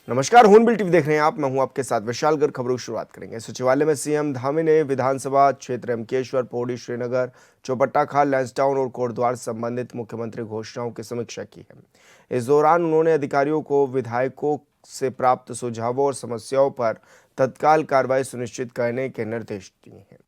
नमस्कार, हून bill TV देख रहे हैं आप। मैं हूं आपके साथ विशाल गर्ग। खबरों की शुरुआत करेंगे। सचिवालय में सीएम धामी ने विधानसभा क्षेत्र एमकेश्वर, पौड़ी, श्रीनगर, चौपट्टा खाल, लैंसडाउन और कोटद्वार संबंधित मुख्यमंत्री घोषणाओं की समीक्षा की है। इस दौरान उन्होंने अधिकारियों को विधायकों से प्राप्त सुझावों और समस्याओं पर तत्काल कार्रवाई सुनिश्चित करने के निर्देश दिए हैं।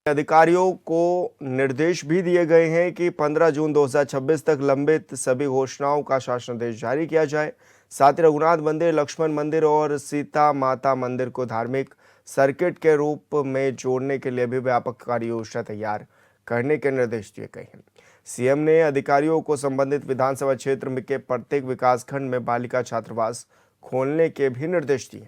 अधिकारियों को निर्देश भी दिए गए हैं कि 15 जून 2026 तक लंबित सभी घोषणाओं का शासनादेश जारी किया जाए। साथ ही रघुनाथ मंदिर, लक्ष्मण मंदिर और सीता माता मंदिर को धार्मिक सर्किट के रूप में जोड़ने के लिए भी व्यापक कार्य योजना तैयार करने के निर्देश दिए गए हैं। सीएम ने अधिकारियों को संबंधित विधानसभा क्षेत्र में के प्रत्येक विकासखंड में बालिका छात्रावास खोलने के भी निर्देश दिए।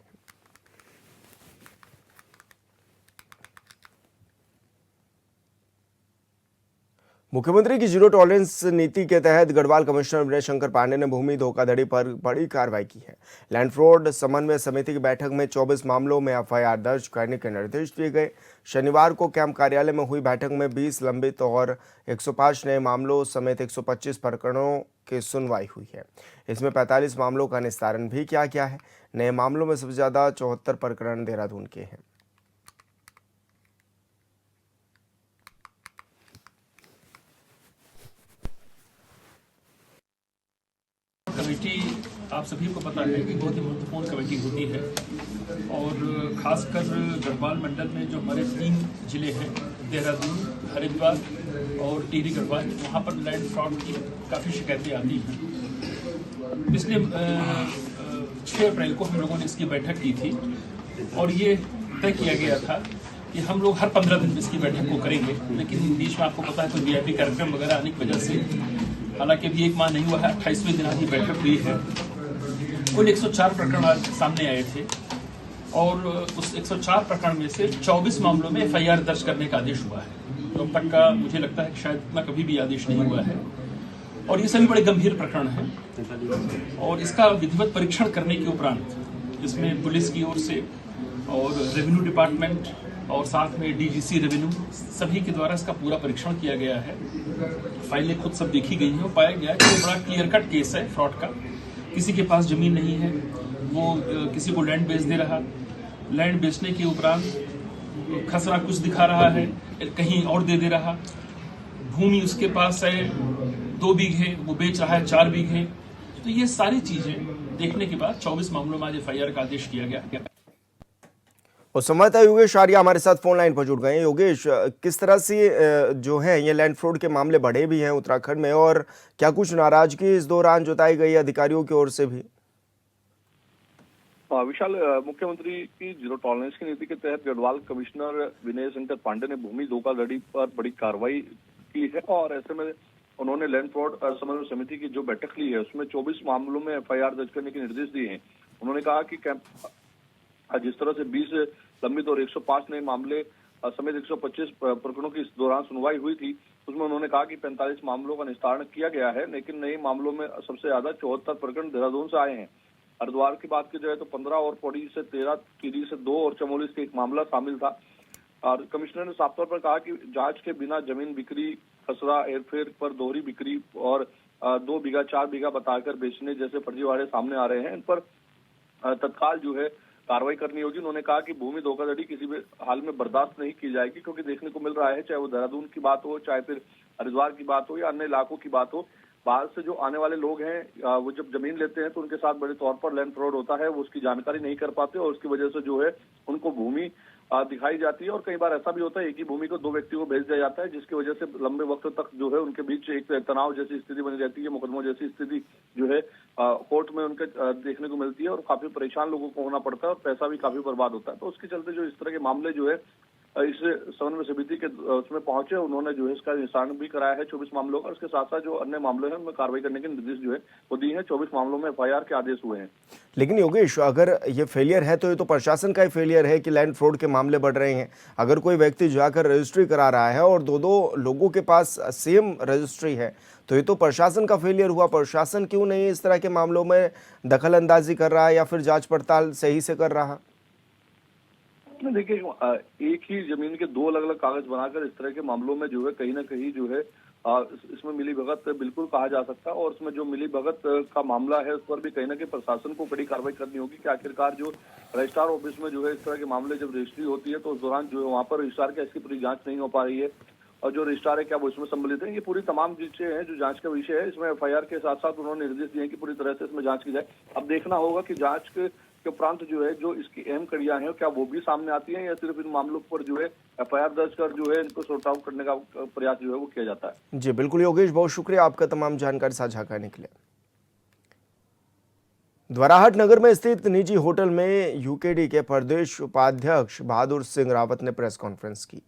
मुख्यमंत्री की जीरो टॉलरेंस नीति के तहत गढ़वाल कमिश्नर विनय शंकर पांडे ने भूमि धोखाधड़ी पर बड़ी कार्रवाई की है। लैंड फ्रॉड समन्वय समिति की बैठक में 24 मामलों में एफआईआर दर्ज करने के निर्देश दिए गए। शनिवार को कैंप कार्यालय में हुई बैठक में 20 लंबित और 105 नए मामलों समेत 125 प्रकरणों की सुनवाई हुई है। इसमें 45 मामलों का निस्तारण भी किया गया है। नए मामलों में सबसे ज्यादा 74 प्रकरण देहरादून के हैं। कमेटी आप सभी को पता है कि बहुत ही महत्वपूर्ण कमेटी होती है और खासकर गढ़वाल मंडल में जो हमारे 3 जिले हैं, देहरादून, हरिद्वार और टिहरी गढ़वाल, वहाँ पर लैंड फ्रॉड की काफ़ी शिकायतें आती हैं। पिछले 6 अप्रैल को हम लोगों ने इसकी बैठक की थी और ये तय किया गया था कि हम लोग हर 15 दिन इसकी बैठक को करेंगे, लेकिन बीच में आपको पता है कोई वीआईपी कार्यक्रम वगैरह आने की वजह से हालांकि अभी 1 माह नहीं हुआ है, 28वें दिन आज बैठक हुई है। कुल 104 प्रकरण आज सामने आए थे और उस 104 प्रकरण में से 24 मामलों में एफआईआर दर्ज करने का आदेश हुआ है। तो अब तक का मुझे लगता है कि शायद इतना कभी भी आदेश नहीं हुआ है और ये सभी बड़े गंभीर प्रकरण हैं और इसका विधिवत परीक्षण करने के उपरांत इसमें पुलिस की ओर से और रेवेन्यू डिपार्टमेंट और साथ में डीजीसी रेवेन्यू सभी के द्वारा इसका पूरा परीक्षण किया गया है। फाइलें खुद सब देखी गई हैं और पाया गया है कि ये बड़ा क्लियर कट केस है फ्रॉड का। किसी के पास जमीन नहीं है, वो किसी को लैंड बेच दे रहा, लैंड बेचने के उपरांत खसरा कुछ दिखा रहा है, कहीं और दे रहा। भूमि उसके पास है 2 बीघे, वो बेच रहा है 4 बीघे। तो ये सारी चीजें देखने के बाद 24 मामलों में आज एफआईआर का आदेश किया गया। और संवाददाता योगेश आर्या हमारे साथ फोन लाइन पर जुड़ गए हैं। योगेश, किस तरह से जो है ये लैंड फ्रॉड के मामले बढ़े भी हैं उत्तराखंड में, और क्या कुछ नाराजगी इस दौरान जताई गई अधिकारियों की ओर से भी? विशाल, मुख्यमंत्री की जीरो टॉलरेंस की नीति के तहत गढ़वाल कमिश्नर विनय शंकर पांडे ने भूमि धोखाधड़ी पर बड़ी कार्रवाई की है और ऐसे में उन्होंने लैंड फ्रॉड समन्वय समिति की जो बैठक ली है उसमें 24 मामलों में एफआईआर दर्ज करने के निर्देश दिए हैं। उन्होंने कहा कि जिस तरह से 20 लंबित और 105 नए मामले समेत 125 प्रकरणों की इस दौरान सुनवाई हुई थी, उसमें उन्होंने कहा कि 45 मामलों का निस्तारण किया गया है, लेकिन नए मामलों में सबसे ज्यादा 74 प्रकरण देहरादून से आए हैं। हरिद्वार की बात की जाए तो 15 और पौड़ी से 13, टिहरी से 2 और चमोली से 1 मामला शामिल था। और कमिश्नर ने साफ तौर पर कहा कि जांच के बिना जमीन बिक्री, खसरा, हेरफेर पर दोहरी बिक्री और 2 बीघा 4 बीघा बताकर बेचने जैसे फर्जीवाड़े सामने आ रहे हैं, इन पर तत्काल जो है कार्रवाई करनी होगी। उन्होंने कहा कि भूमि धोखाधड़ी किसी भी हाल में बर्दाश्त नहीं की जाएगी, क्योंकि देखने को मिल रहा है, चाहे वो देहरादून की बात हो, चाहे फिर हरिद्वार की बात हो या अन्य इलाकों की बात हो, बाहर से जो आने वाले लोग हैं वो जब जमीन लेते हैं तो उनके साथ बड़े तौर पर लैंड फ्रॉड होता है। वो उसकी जानकारी नहीं कर पाते और उसकी वजह से जो है उनको भूमि दिखाई जाती है और कई बार ऐसा भी होता है एक ही भूमि को 2 व्यक्तियों को भेज दिया जाता है, जिसकी वजह से लंबे वक्त तक जो है उनके बीच एक तनाव जैसी स्थिति बनी रहती है, मुकदमों जैसी स्थिति जो है कोर्ट में उनके देखने को मिलती है और काफी परेशान लोगों को होना पड़ता है और पैसा भी काफी बर्बाद होता है। तो उसके चलते जो इस तरह के मामले जो है इस समन्वय समिति के उसमें पहुंचे, उन्होंने जो है इसका निशान भी कराया है 24 मामलों का। उसके साथ साथ जो अन्य मामले हैं उनमें कार्रवाई करने के निर्देश जो है वो दिए हैं। 24 मामलों में FIR के आदेश हुए हैं। लेकिन योगेश, अगर ये फेलियर है तो ये तो प्रशासन का ही फेलियर है कि लैंड फ्रॉड के मामले बढ़ रहे हैं। अगर कोई व्यक्ति जाकर रजिस्ट्री करा रहा है और दो लोगों के पास सेम रजिस्ट्री है तो ये तो प्रशासन का फेलियर हुआ। प्रशासन क्यों नहीं इस तरह के मामलों में दखल अंदाजी कर रहा है या फिर जांच पड़ताल सही से कर रहा? देखिए, एक ही जमीन के 2 अलग अलग कागज बनाकर इस तरह के मामलों में जो है कहीं ना कहीं जो है इसमें मिली भगत बिल्कुल कहा जा सकता है। और इसमें जो मिली भगत का मामला है उस पर भी कहीं ना कहीं प्रशासन को कड़ी कार्रवाई करनी होगी कि आखिरकार जो रजिस्ट्रार ऑफिस में जो है इस तरह के मामले जब रजिस्ट्री होती है तो उस दौरान जो है वहाँ पर रजिस्ट्रार की इसकी पूरी जांच नहीं हो पा रही है और जो रजिस्ट्रार है क्या वो इसमें सम्मिलित है। ये पूरी तमाम चीजें हैं जो जांच का विषय है। इसमें FIR के साथ साथ उन्होंने निर्देश दिए हैं कि पूरी तरह से इसमें जांच की जाए। अब देखना होगा कि जांच के उपरांत जो है जो इसकी अहम कड़ियां हैं क्या वो भी सामने आती हैं या सिर्फ इन मामलों पर जो है FIR दर्ज कर जो है इनको सॉर्ट आउट करने का प्रयास जो है वो किया जाता है। जी बिल्कुल योगेश, बहुत शुक्रिया आपका तमाम जानकारी साझा करने के लिए। द्वाराहाट नगर में स्थित निजी होटल में UKD के प्रदेश उपाध्यक्ष बहादुर सिंह रावत ने प्रेस कॉन्फ्रेंस की,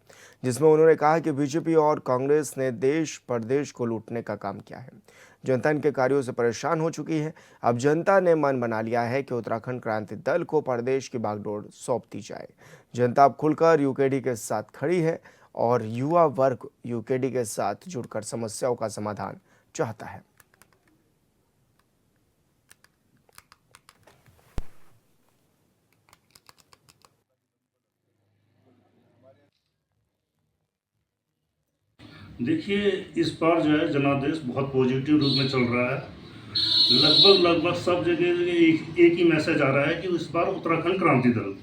जिसमें उन्होंने कहा कि बीजेपी और कांग्रेस ने देश प्रदेश को लूटने का काम किया है। जनता इनके कार्यों से परेशान हो चुकी है। अब जनता ने मन बना लिया है कि उत्तराखंड क्रांति दल को प्रदेश की बागडोर सौंप दी जाए। जनता अब खुलकर UKD के साथ खड़ी है और युवा वर्ग UKD के साथ जुड़कर समस्याओं का समाधान चाहता है। देखिए, इस बार जो है जनादेश बहुत पॉजिटिव रूप में चल रहा है। लगभग सब जगह एक ही मैसेज आ रहा है कि इस बार उत्तराखंड क्रांति दल,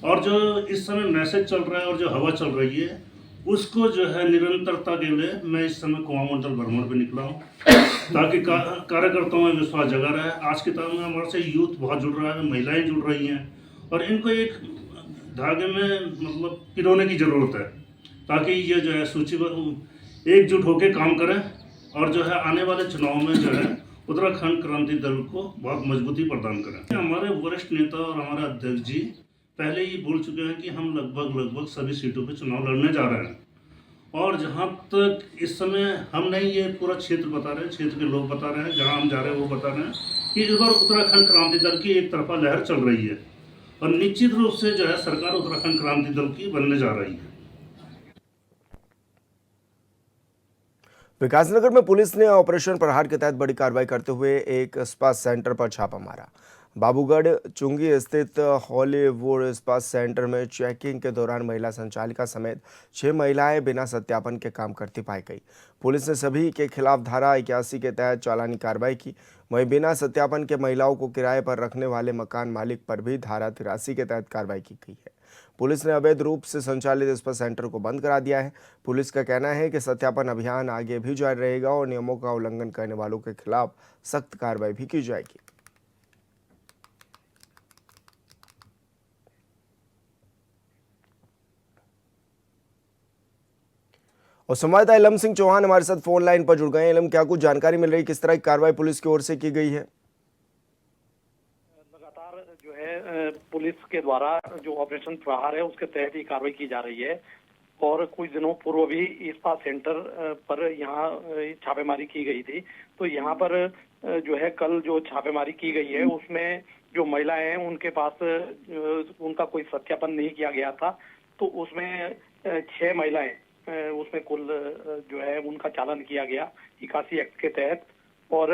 और जो इस समय मैसेज चल रहा है और जो हवा चल रही है उसको जो है निरंतरता के लिए मैं इस समय कुआं मंडल भ्रमण पे निकला हूँ ताकि कार्यकर्ताओं में विश्वास जगा रहा है। आज के टाइम में हमारे से यूथ बहुत जुड़ रहा है, महिलाएं जुड़ रही हैं और इनको एक धागे में मतलब पिरोने की ज़रूरत है ताकि ये जो है सूचीबद्ध एकजुट होकर काम करें और जो है आने वाले चुनाव में जो है उत्तराखंड क्रांति दल को बहुत मजबूती प्रदान करें। हमारे वरिष्ठ नेता और हमारे अध्यक्ष जी पहले ही बोल चुके हैं कि हम लगभग सभी सीटों पे चुनाव लड़ने जा रहे हैं और जहां तक इस समय हम नहीं, ये पूरा क्षेत्र बता रहे हैं, क्षेत्र के लोग बता रहे हैं, जहां हम जा रहे हैं वो बता रहे हैं कि इस बार उत्तराखंड क्रांति दल की एक तरफा लहर चल रही है और निश्चित रूप से जो है सरकार उत्तराखंड क्रांति दल की बनने जा रही है। विकासनगर में पुलिस ने ऑपरेशन प्रहार के तहत बड़ी कार्रवाई करते हुए एक स्पा सेंटर पर छापा मारा। बाबूगढ़ चुंगी स्थित हॉलीवुड स्पा सेंटर में चेकिंग के दौरान महिला संचालिका समेत 6 महिलाएं बिना सत्यापन के काम करती पाई गई। पुलिस ने सभी के खिलाफ धारा 81 के तहत चालानी कार्रवाई की। वहीं बिना सत्यापन के महिलाओं को किराए पर रखने वाले मकान मालिक पर भी धारा 83 के तहत कार्रवाई की गई है। पुलिस ने अवैध रूप से संचालित स्पा सेंटर को बंद करा दिया है। पुलिस का कहना है कि सत्यापन अभियान आगे भी जारी रहेगा और नियमों का उल्लंघन करने वालों के खिलाफ सख्त कार्रवाई भी की जाएगी। और संवाददाता इलम सिंह चौहान हमारे साथ फोन लाइन पर जुड़ गए हैं। इलम, क्या कुछ जानकारी मिल रही है, किस तरह की कार्रवाई पुलिस की ओर से की गई है? लगातार जो है पुलिस के द्वारा जो ऑपरेशन प्रहार है उसके तहत ही कार्रवाई की जा रही है और कुछ दिनों पूर्व भी स्पा सेंटर पर यहाँ छापेमारी की गई थी। तो यहाँ पर जो है कल जो छापेमारी की गई है उसमें जो महिलाएं हैं उनके पास उनका कोई सत्यापन नहीं किया गया था। तो उसमें 6 महिलाएं उसमें कुल जो है उनका चालान किया गया 81 एक्ट के तहत और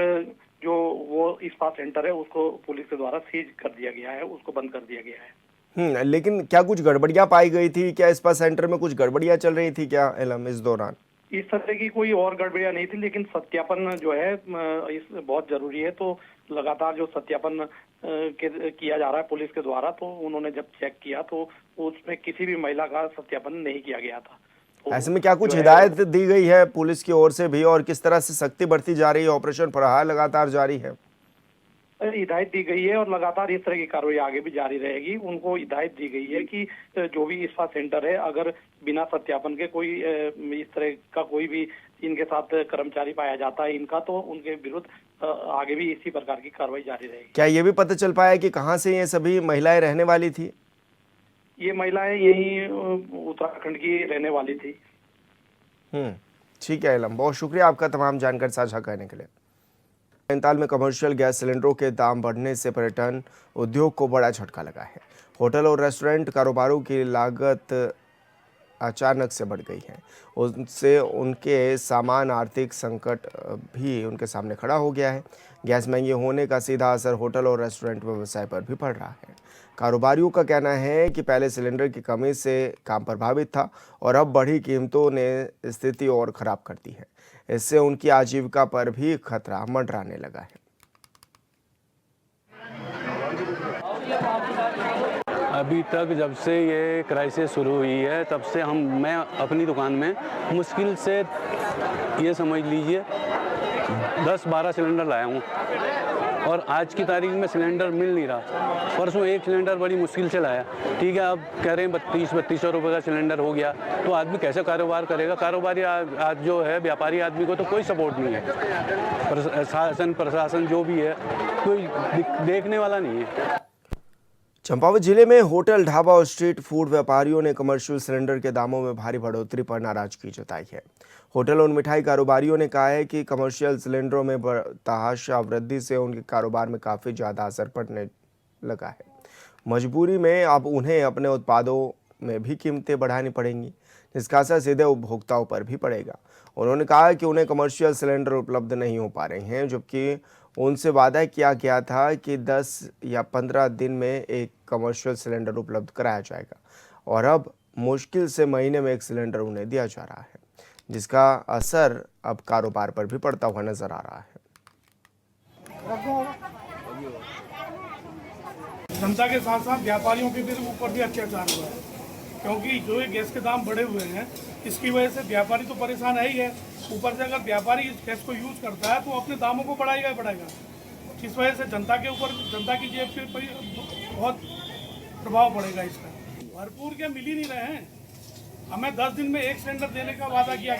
जो वो स्पा सेंटर है उसको पुलिस के द्वारा सीज कर दिया गया है, उसको बंद कर दिया गया है। लेकिन क्या कुछ गड़बड़ियां पाई गई थी? क्या स्पा सेंटर में कुछ गड़बड़ियां चल रही थी क्या इलम इस दौरान? इस तरह की कोई और गड़बड़ियां नहीं थी, लेकिन सत्यापन जो है इस बहुत जरूरी है। तो लगातार जो सत्यापन किया जा रहा है पुलिस के द्वारा, तो उन्होंने जब चेक किया तो उसमें किसी भी महिला का सत्यापन नहीं किया गया था। तो ऐसे में क्या कुछ हिदायत दी गई है पुलिस की ओर से भी और किस तरह से सख्ती बढ़ती जा रही है? ऑपरेशन प्रहार लगातार जारी है। हिदायत दी गई है और लगातार इस तरह की कार्रवाई आगे भी जारी रहेगी। उनको हिदायत दी गई है कि जो भी स्पा सेंटर है अगर बिना सत्यापन के कोई इस तरह का कोई भी इनके साथ कर्मचारी पाया जाता है इनका, तो उनके विरुद्ध आगे भी इसी प्रकार की कार्रवाई जारी रहेगी। क्या ये भी पता चल पाया कि कहाँ से ये सभी महिलाएं रहने वाली थी? ये महिलाएं यही उत्तराखंड की रहने वाली थी। ठीक है इलम, बहुत शुक्रिया आपका तमाम जानकारी साझा करने के लिए। नैनीताल में कमर्शियल गैस सिलेंडरों के दाम बढ़ने से पर्यटन उद्योग को बड़ा झटका लगा है। होटल और रेस्टोरेंट कारोबारों की लागत अचानक से बढ़ गई है। उससे उनके सामान आर्थिक संकट भी उनके सामने खड़ा हो गया है। गैस महंगी होने का सीधा असर होटल और रेस्टोरेंट व्यवसाय पर भी पड़ रहा है। कारोबारियों का कहना है कि पहले सिलेंडर की कमी से काम प्रभावित था और अब बढ़ी कीमतों ने स्थिति और खराब कर दी है। इससे उनकी आजीविका पर भी खतरा मंडराने लगा है। अभी तक जब से ये क्राइसिस शुरू हुई है तब से मैं अपनी दुकान में मुश्किल से ये समझ लीजिए 10-12 सिलेंडर लाया हूँ और आज की तारीख में सिलेंडर मिल नहीं रहा। परसों एक सिलेंडर बड़ी मुश्किल से लाया, ठीक है, अब कह रहे हैं 3200 रुपये का सिलेंडर हो गया, तो आदमी कैसे कारोबार करेगा? कारोबारी आज जो है व्यापारी आदमी को तो कोई सपोर्ट नहीं है, शासन प्रशासन जो भी है कोई देखने वाला नहीं है। चंपावत जिले में होटल, ढाबा और स्ट्रीट फूड व्यापारियों ने कमर्शियल सिलेंडर के दामों में भारी बढ़ोतरी पर नाराजगी जताई है। होटल और मिठाई कारोबारियों ने कहा है कि कमर्शियल सिलेंडरों में तहाशा वृद्धि से उनके कारोबार में काफ़ी ज़्यादा असर पड़ने लगा है। मजबूरी में अब उन्हें अपने उत्पादों में भी कीमतें बढ़ानी पड़ेंगी, जिसका असर सीधे उपभोक्ताओं पर भी पड़ेगा। उन्होंने कहा कि उन्हें कमर्शियल सिलेंडर उपलब्ध नहीं हो पा रहे हैं, जबकि उनसे वादा किया गया था कि 10 या 15 दिन में एक कमर्शियल सिलेंडर उपलब्ध कराया जाएगा और अब मुश्किल से महीने में एक सिलेंडर उन्हें दिया जा रहा है, जिसका असर अब कारोबार पर भी पड़ता हुआ नजर आ रहा है। जनता के साथ साथ व्यापारियों के भी ऊपर भी अत्याचार हुआ है, क्योंकि जो ये गैस के दाम बढ़े हुए हैं इसकी वजह से व्यापारी तो परेशान है ही है। ऊपर से अगर व्यापारी इस गैस को यूज करता है तो अपने दामों को बढ़ाएगा ही बढ़ाएगा। इस वजह से जनता के ऊपर, जनता की जेब पे बहुत प्रभाव पड़ेगा इसका। भरपूर क्या मिल ही नहीं रहे हैं। हमें 10 दिन में एक सिलेंडर देने का वादा किया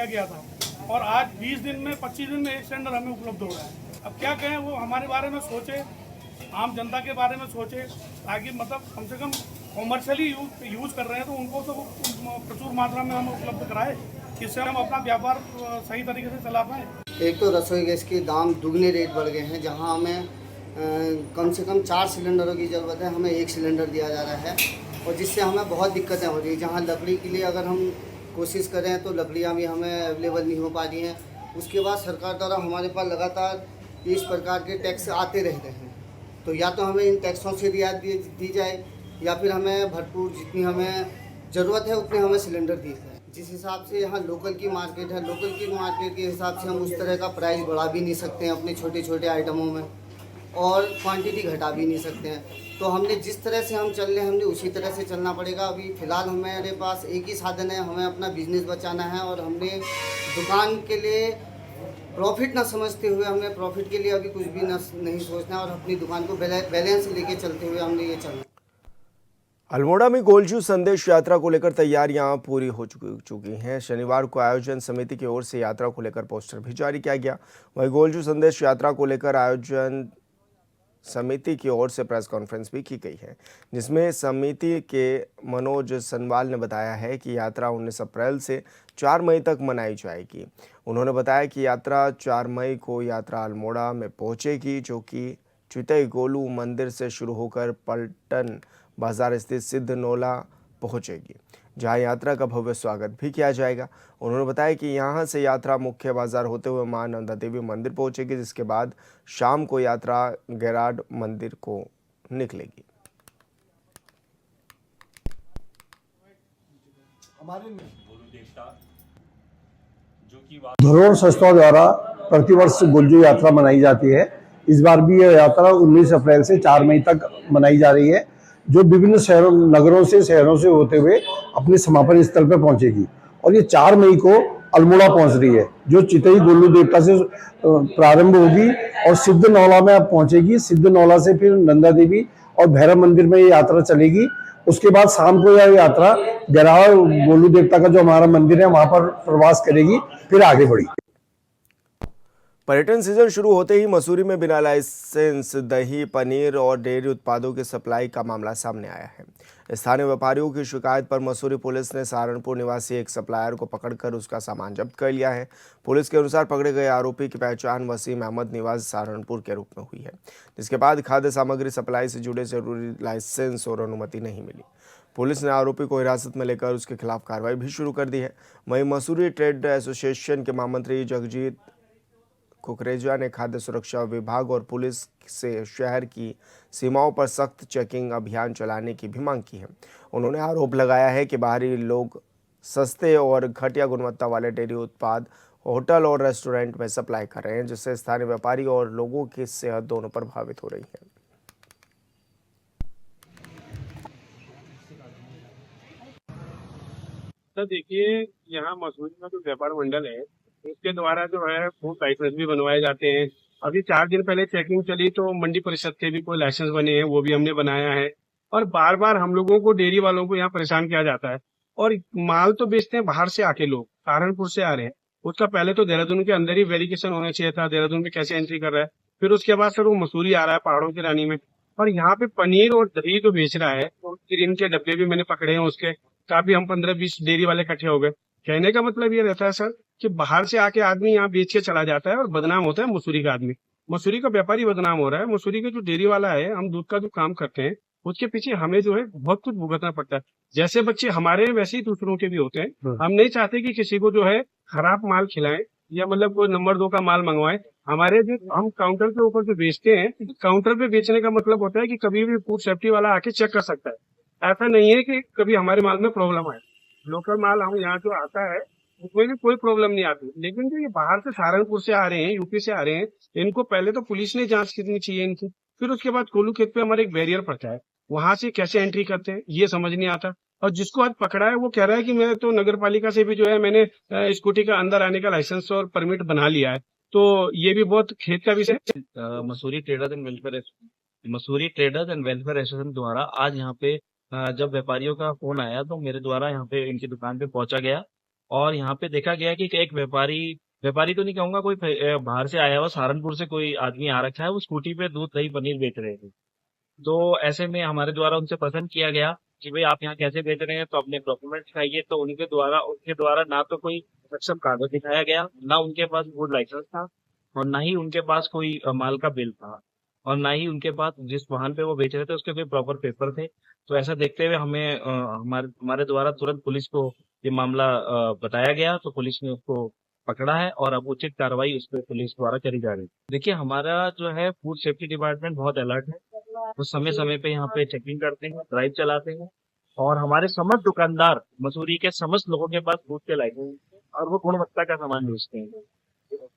गया था और आज 20 दिन में 25 दिन में एक सिलेंडर हमें उपलब्ध हो रहा है। अब क्या कहें, वो हमारे बारे में सोचे, आम जनता के बारे में सोचे, ताकि मतलब कम से कम कॉमर्शियली यूज कर रहे हैं तो उनको तो प्रचुर मात्रा में हम उपलब्ध कराए, जिससे हम अपना व्यापार सही तरीके से चला पाएँ। एक तो रसोई गैस के दाम दुगने रेट बढ़ गए हैं। जहां हमें कम से कम 4 सिलेंडरों की ज़रूरत है, हमें 1 सिलेंडर दिया जा रहा है और जिससे हमें बहुत दिक्कतें हो रही हैं। जहां लकड़ी के लिए अगर हम कोशिश करें तो लकड़ियां भी हमें अवेलेबल नहीं हो पा रही हैं। उसके बाद सरकार द्वारा हमारे पास लगातार इस प्रकार के टैक्स आते रहते हैं, तो या तो हमें इन टैक्सों से रियायत दी जाए या फिर हमें भरपूर जितनी हमें ज़रूरत है उतने हमें सिलेंडर दिए जाए। जिस हिसाब से यहाँ लोकल की मार्केट है, लोकल की मार्केट के हिसाब से हम उस तरह का प्राइस बढ़ा भी नहीं सकते हैं अपने छोटे छोटे आइटमों में और क्वांटिटी घटा भी नहीं सकते हैं। तो हमने जिस तरह से हम चल रहे हैं हमने उसी तरह से चलना पड़ेगा। अभी फ़िलहाल हमारे पास एक ही साधन है, हमें अपना बिजनेस बचाना है और हमने दुकान के लिए प्रॉफिट ना समझते हुए हमने प्रॉफिट के लिए अभी कुछ भी नहीं सोचना और अपनी दुकान को बैलेंस लेके चलते हुए हमने ये चलना। अल्मोड़ा में गोलजू संदेश यात्रा को लेकर तैयारियां पूरी हो चुकी हैं। शनिवार को आयोजन समिति की ओर से यात्रा को लेकर पोस्टर भी जारी किया गया। वहीं गोलजू संदेश यात्रा को लेकर आयोजन समिति की ओर से प्रेस कॉन्फ्रेंस भी की गई है, जिसमें समिति के मनोज सनवाल ने बताया है कि यात्रा 19 अप्रैल से 4 मई तक मनाई जाएगी। उन्होंने बताया कि यात्रा 4 मई को यात्रा अल्मोड़ा में पहुंचेगी, जो कि चितई गोलू मंदिर से शुरू होकर पलटन बाजार स्थित सिद्ध नोला पहुंचेगी, जहां यात्रा का भव्य स्वागत भी किया जाएगा। उन्होंने बताया कि यहां से यात्रा मुख्य बाजार होते हुए मां नंदा देवी मंदिर पहुंचेगी, जिसके बाद शाम को यात्रा गैराड मंदिर को निकलेगी। धरोहर संस्था द्वारा प्रतिवर्ष गोलजू यात्रा मनाई जाती है। इस बार भी यह यात्रा 19 अप्रैल से 4 मई तक मनाई जा रही है, जो विभिन्न शहरों से होते हुए अपने समापन स्थल पर पहुंचेगी और ये 4 मई को अल्मोड़ा पहुंच रही है, जो चितई गोलू देवता से प्रारंभ होगी और सिद्ध नौला में अब पहुंचेगी। सिद्ध नौला से फिर नंदा देवी और भैरव मंदिर में ये यात्रा चलेगी। उसके बाद शाम को यह यात्रा गैराड गोलू देवता का जो हमारा मंदिर है वहां पर प्रवास करेगी, फिर आगे बढ़ी। पर्यटन सीजन शुरू होते ही मसूरी में बिना लाइसेंस दही, पनीर और डेयरी उत्पादों की सप्लाई का मामला सामने आया है। स्थानीय व्यापारियों की शिकायत पर मसूरी पुलिस ने सहारनपुर निवासी एक सप्लायर को पकड़कर उसका सामान जब्त कर लिया है। पुलिस के अनुसार पकड़े गए आरोपी की पहचान वसीम अहमद निवासी सहारनपुर के रूप में हुई है, जिसके बाद खाद्य सामग्री सप्लाई से जुड़े जरूरी लाइसेंस और अनुमति नहीं मिली। पुलिस ने आरोपी को हिरासत में लेकर उसके खिलाफ कार्रवाई भी शुरू कर दी है। वहीं मसूरी ट्रेड एसोसिएशन के महामंत्री जगजीत कुकरेजा ने खाद्य सुरक्षा विभाग और पुलिस से शहर की सीमाओं पर सख्त चेकिंग अभियान चलाने की भी मांग की है। उन्होंने आरोप लगाया है कि बाहरी लोग सस्ते और घटिया गुणवत्ता वाले डेयरी उत्पाद होटल और रेस्टोरेंट में सप्लाई कर रहे हैं, जिससे स्थानीय व्यापारी और लोगों की सेहत दोनों प्रभावित हो रही है। सर देखिए, यहाँ मसूरी में जो व्यापार मंडल है उसके द्वारा जो है फूड लाइसेंस भी बनवाए जाते हैं। अभी 4 दिन पहले चेकिंग चली तो मंडी परिषद के भी कोई लाइसेंस बने हैं, वो भी हमने बनाया है। और बार बार हम लोगों को, डेयरी वालों को यहाँ परेशान किया जाता है। और माल तो बेचते हैं बाहर से आके, लोग सहारनपुर से आ रहे हैं। उसका पहले तो देहरादून के अंदर ही वेरिफिकेशन होना चाहिए था, देहरादून में कैसे एंट्री कर रहा है। फिर उसके बाद सर वो मसूरी आ रहा है, पहाड़ों की रानी में। और यहाँ पे पनीर और दही जो बेच रहा है, तो क्रीम के डब्बे भी मैंने पकड़े हैं उसके। काफी हम 15-20 डेयरी वाले इकट्ठे हो गए। कहने का मतलब ये रहता है सर कि बाहर से आके आदमी यहाँ बेच के चला जाता है और बदनाम होता है मसूरी का आदमी। मसूरी का व्यापारी बदनाम हो रहा है। मसूरी का जो डेयरी वाला है, हम दूध का जो काम करते हैं उसके पीछे हमें जो है बहुत कुछ भुगतना पड़ता है। जैसे बच्चे हमारे वैसे ही दूसरों के भी होते हैं। हम नहीं चाहते कि किसी को जो है खराब माल खिलाएं या मतलब कोई नंबर 2 का माल मंगवाएं। हमारे जो हम काउंटर के ऊपर जो बेचते हैं, काउंटर पे बेचने का मतलब होता है कि कभी भी फूड सेफ्टी वाला आके चेक कर सकता है। ऐसा नहीं है कि कभी हमारे माल में प्रॉब्लम आए। लोकल माल हम यहाँ जो आता है उसमें भी कोई प्रॉब्लम नहीं आती। लेकिन जो ये बाहर से सहारनपुर से आ रहे हैं, यूपी से आ रहे हैं, इनको पहले तो पुलिस ने जांच करनी चाहिए इनकी। फिर उसके बाद कोल्लू खेत पे हमारे एक बैरियर पड़ता है, वहां से कैसे एंट्री करते हैं ये समझ नहीं आता। और जिसको आज पकड़ा है वो कह रहा है कि मैं तो नगर पालिका से भी जो है मैंने स्कूटी का अंदर आने का लाइसेंस और परमिट बना लिया है। तो ये भी बहुत खेत का विषय है। Mussoorie traders and welfare association द्वारा आज यहाँ पे जब व्यापारियों का फोन आया तो मेरे द्वारा यहाँ पे इनकी दुकान पे पहुंचा गया और यहाँ पे देखा गया कि एक व्यापारी तो नहीं कहूंगा, कोई बाहर से आया हुआ सहारनपुर से कोई आदमी आ रखा है, वो स्कूटी पे दूध दही पनीर बेच रहे थे। तो ऐसे में हमारे द्वारा उनसे प्रश्न किया गया कि भाई आप यहाँ कैसे बेच रहे हैं, तो अपने डॉक्यूमेंट दिखाइए। तो उनके द्वारा ना तो कोई सक्षम कागज दिखाया गया, ना उनके पास फूड लाइसेंस था और ना ही उनके पास कोई माल का बिल था और ना ही उनके पास जिस वाहन पे वो बेच रहे थे उसके कोई प्रॉपर पेपर थे। तो ऐसा देखते हुए हमें हमारे द्वारा तुरंत पुलिस को ये मामला बताया गया। तो पुलिस ने उसको पकड़ा है और अब उचित कार्रवाई उस पर पुलिस द्वारा करी जा रही है। देखिए, हमारा जो है फूड सेफ्टी डिपार्टमेंट बहुत अलर्ट है। वो समय समय पे यहाँ पे चेकिंग करते हैं, ड्राइव चलाते हैं और हमारे समस्त दुकानदार मसूरी के समस्त लोगों के पास फूड के लाइसेंस और वो गुणवत्ता का सामान बेचते हैं।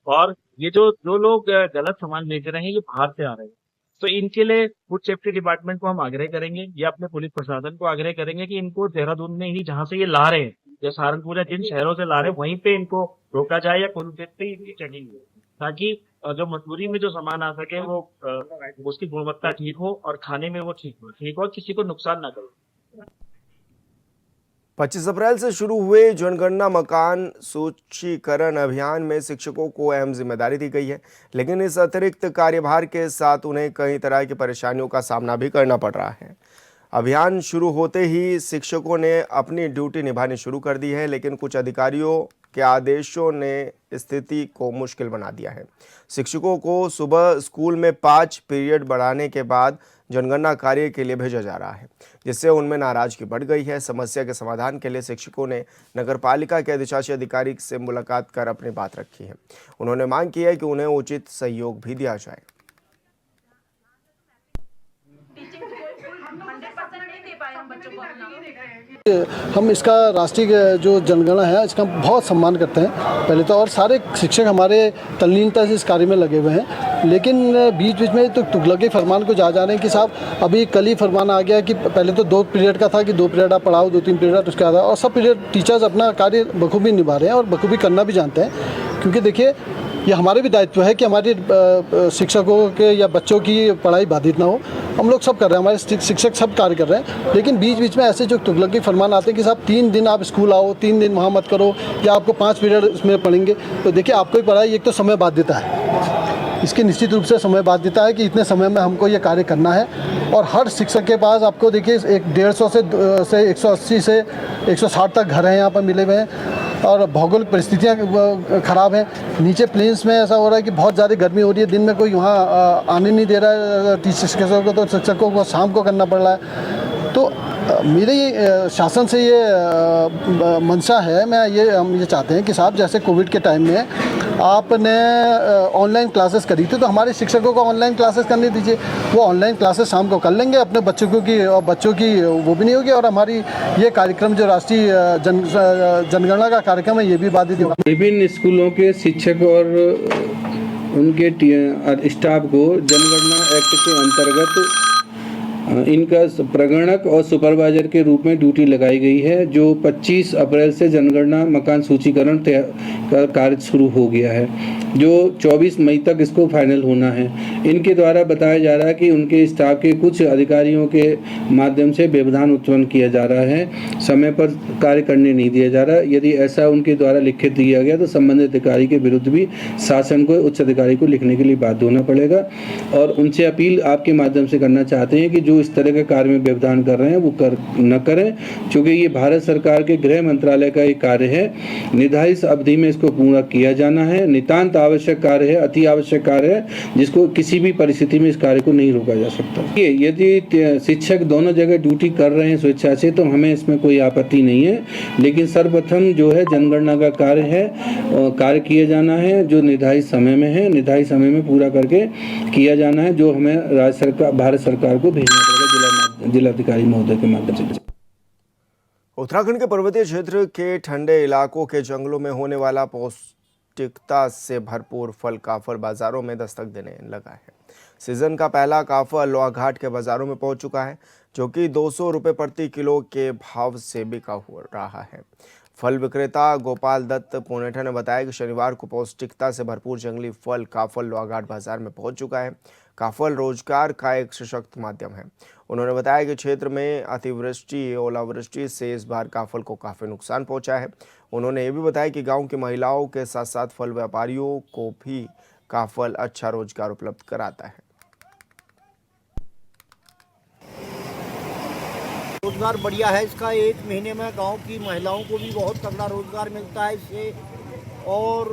और ये जो लोग गलत सामान बेच रहे हैं ये बाहर से आ रहे हैं, तो इनके लिए फूड सेफ्टी डिपार्टमेंट को हम आग्रह करेंगे या अपने पुलिस प्रशासन को आग्रह करेंगे कि इनको देहरादून में ही जहाँ से ये ला रहे हैं या सहारनपुर या जिन शहरों से ला रहे हैं वहीं पे इनको रोका जाए या कोई इनकी चेकिंग हो, ताकि जो मसूरी में जो सामान आ सके वो उसकी गुणवत्ता ठीक हो और खाने में वो ठीक हो, किसी को नुकसान ना करे। 25 अप्रैल से शुरू हुए जनगणना मकान सूचीकरण अभियान में शिक्षकों को अहम जिम्मेदारी दी गई है, लेकिन इस अतिरिक्त कार्यभार के साथ उन्हें कई तरह की परेशानियों का सामना भी करना पड़ रहा है। अभियान शुरू होते ही शिक्षकों ने अपनी ड्यूटी निभानी शुरू कर दी है, लेकिन कुछ अधिकारियों के आदेशों ने स्थिति को मुश्किल बना दिया है। शिक्षकों को सुबह स्कूल में 5 पीरियड बढ़ाने के बाद जनगणना कार्य के लिए भेजा जा रहा है, जिससे उनमें नाराजगी बढ़ गई है। समस्या के समाधान के लिए शिक्षकों ने नगरपालिका के अधिशासी अधिकारी से मुलाकात कर अपनी बात रखी है। उन्होंने मांग की है कि उन्हें उचित सहयोग भी दिया जाए। हम इसका राष्ट्रीय जो जनगणना है इसका बहुत सम्मान करते हैं पहले तो, और सारे शिक्षक हमारे तल्लीनता से इस कार्य में लगे हुए हैं। लेकिन बीच बीच में तो तुगलकी फरमान को जा रहे हैं कि साहब अभी कल ही फरमान आ गया कि पहले तो 2 पीरियड का था कि 2 पीरियड आप पढ़ाओ, 2-3 पीरियड उसके आधा, और सब पीरियड टीचर्स अपना कार्य बखूबी निभा रहे हैं और बखूबी करना भी जानते हैं। क्योंकि देखिए, ये हमारे भी दायित्व है कि हमारे शिक्षकों के या बच्चों की पढ़ाई बाधित ना हो। हम लोग सब कर रहे हैं, हमारे शिक्षक सब कार्य कर रहे हैं, लेकिन बीच बीच में ऐसे जो तुगलकी फरमान आते हैं कि साहब 3 दिन आप स्कूल आओ, 3 दिन वहाँ मत करो, या आपको 5 पीरियड इसमें पढ़ेंगे। तो देखिए, आपको ही पढ़ाई एक तो समय बाध्यता है, इसकी निश्चित रूप से समय बाध्यता है कि इतने समय में हमको ये कार्य करना है। और हर शिक्षक के पास आपको देखिए 150 से 180 से 160 तक घर हैं यहाँ पर मिले हुए हैं और भौगोलिक परिस्थितियाँ ख़राब हैं। नीचे प्लेन्स में ऐसा हो रहा है कि बहुत ज़्यादा गर्मी हो रही है, दिन में कोई वहाँ आने नहीं दे रहा है शिक्षकों को, तो शिक्षकों को शाम को करना पड़ रहा है। तो मेरे शासन से ये मंशा है, हम ये चाहते हैं कि साहब जैसे कोविड के टाइम में आपने ऑनलाइन क्लासेस करी थी तो हमारे शिक्षकों को ऑनलाइन क्लासेस करने दीजिए। वो ऑनलाइन क्लासेस शाम को कर लेंगे अपने बच्चों की वो भी नहीं होगी और हमारी ये कार्यक्रम जो राष्ट्रीय जनगणना का कार्यक्रम है ये भी बाधित होगा। विभिन्न स्कूलों के शिक्षक और उनके स्टाफ को जनगणना एक्ट के अंतर्गत इनका प्रगणक और सुपरवाइजर के रूप में ड्यूटी लगाई गई है, जो 25 अप्रैल से जनगणना मकान सूचीकरण का कार्य शुरू हो गया है, जो 24 मई तक इसको फाइनल होना है। इनके द्वारा बताया जा रहा है कि उनके स्टाफ के कुछ अधिकारियों के माध्यम से व्यवधान उत्पन्न किया जा रहा है, समय पर कार्य करने नहीं दिया जा रहा। यदि ऐसा उनके द्वारा लिखित दिया गया तो संबंधित अधिकारी के विरुद्ध भी शासन को, उच्च अधिकारी को लिखने के लिए बाध्य होना पड़ेगा। और उनसे अपील आपके माध्यम से करना चाहते हैं कि जो इस तरह के कार्य में व्यवधान कर रहे हैं वो न करें, क्योंकि ये भारत सरकार के गृह मंत्रालय का एक कार्य है। निर्धारित अवधि में इसको पूरा किया जाना है। नितांत आवश्यक कार्य है, अति आवश्यक कार्य है, जिसको किसी भी परिस्थिति में इस कार्य को नहीं रोका जा सकता। यदि शिक्षक दोनों जगह ड्यूटी कर रहे हैं स्वेच्छा से तो हमें इसमें कोई आपत्ति नहीं है, लेकिन सर्वप्रथम जो है जनगणना का कार्य है, कार्य किया जाना है, जो निर्धारित समय में है, निर्धारित समय में पूरा करके किया जाना है, जो हमें राज्य सरकार, भारत सरकार को भेजना पड़ेगा जिलाधिकारी महोदय के माध्यम से। उत्तराखंड के पर्वतीय क्षेत्र के ठंडे इलाकों के जंगलों में होने वाला पौष्टिकता से भरपूर फल काफल बाजारों में दस्तक देने लगा है। सीजन का पहला काफल लोहाघाट के बाजारों में पहुंच चुका है, जो कि 200 रुपये प्रति किलो के भाव से बिका हो रहा है। फल विक्रेता गोपाल दत्त पुनेठा ने बताया कि शनिवार को पौष्टिकता से भरपूर जंगली फल काफल लोहाघाट बाजार में पहुंच चुका है। काफल रोजगार का एक सशक्त माध्यम है। उन्होंने बताया कि क्षेत्र में अतिवृष्टि, ओलावृष्टि से इस बार काफल को काफ़ी नुकसान पहुंचा है। उन्होंने ये भी बताया कि गांव की महिलाओं के साथ साथ फल व्यापारियों को भी काफल अच्छा रोजगार उपलब्ध कराता है। रोजगार बढ़िया है इसका। 1 महीने में गांव की महिलाओं को भी बहुत तगड़ा रोजगार मिलता है इससे, और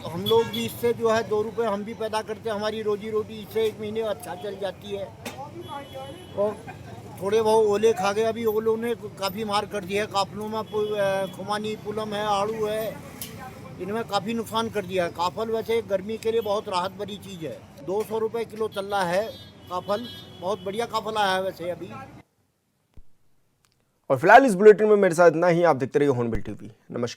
हम लोग भी इससे जो है 2 रुपये हम भी पैदा करते हैं। हमारी रोजी रोटी इससे 1 महीने अच्छा चल जाती है। और थोड़े बहुत ओले खा गए, अभी ओलों ने काफ़ी मार कर दिया है काफलों में। खुमानी, पुलम है, आड़ू है, इनमें काफ़ी नुकसान कर दिया है। काफल वैसे गर्मी के लिए बहुत राहत भरी चीज़ है। 200 रुपये किलो चल रहा है काफल, बहुत बढ़िया काफल आया है वैसे अभी। और फिलहाल इस बुलेटिन में मेरे साथ इतना ही। आप देखते रहिए हॉर्नबिल टीवी। नमस्कार।